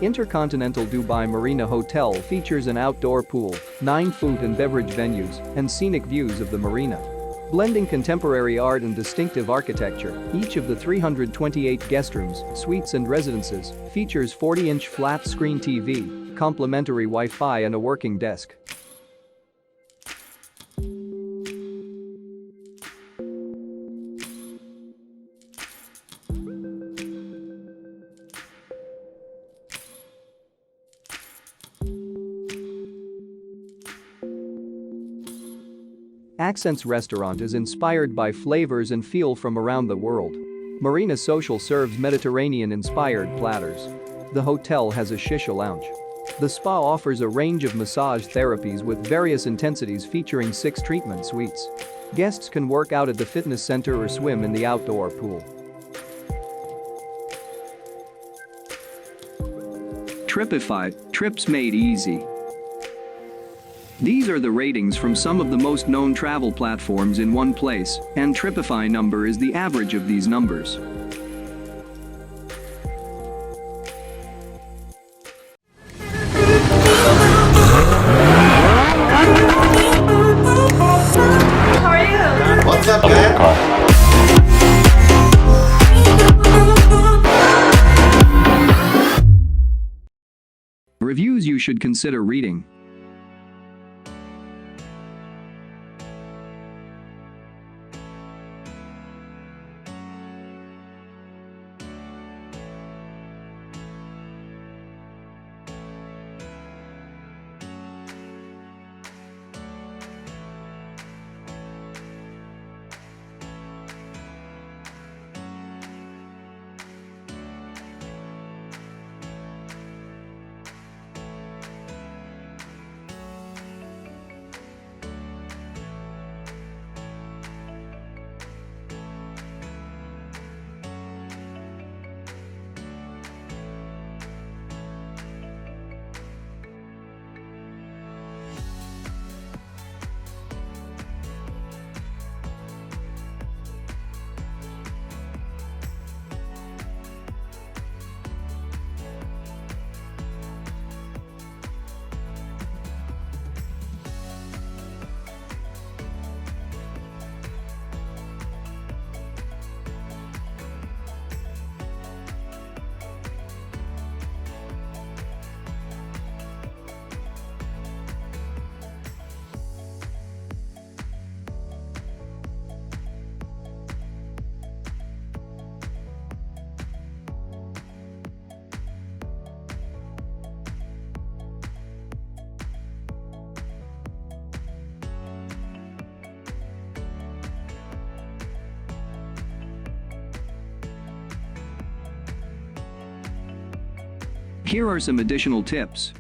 InterContinental Dubai Marina Hotel features an outdoor pool, 9 food and beverage venues, and scenic views of the marina. Blending contemporary art and distinctive architecture, each of the 328 guest rooms, suites and residences features 40-inch flat-screen TV, complimentary Wi-Fi and a working desk. Accents Restaurant is inspired by flavors and feel from around the world. Marina Social serves Mediterranean-inspired platters. The hotel has a shisha lounge. The spa offers a range of massage therapies with various intensities featuring 6 treatment suites. Guests can work out at the fitness center or swim in the outdoor pool. TripAdvisor, trips made easy. These are the ratings from some of the most known travel platforms in one place, and TripAdvisor number is the average of these numbers. How are you? What's up, man? Reviews you should consider reading. Here are some additional tips.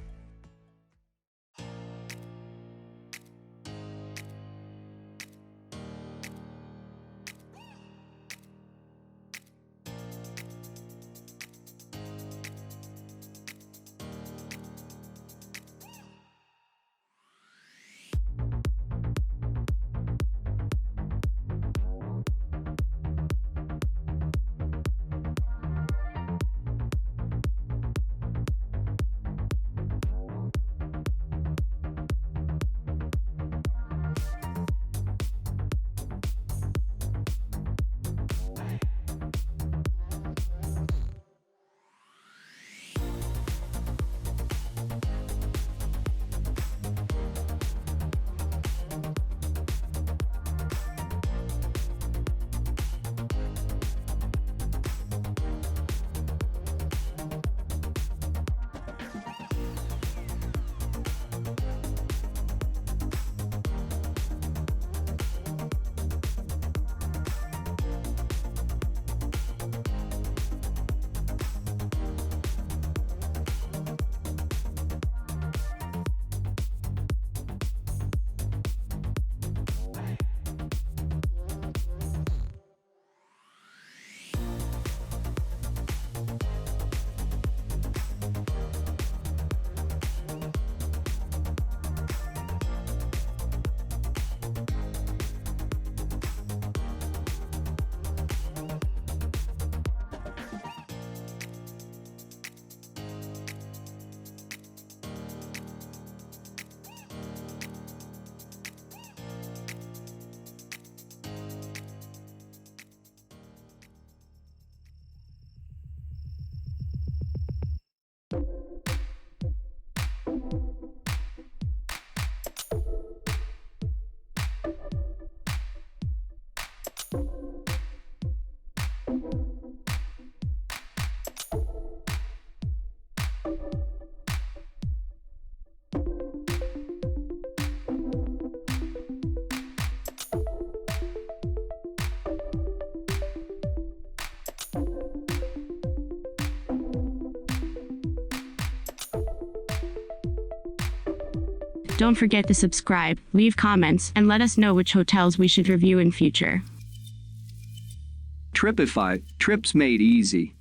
Don't forget to subscribe, leave comments, and let us know which hotels we should review in future. Tripeefy, trips made easy.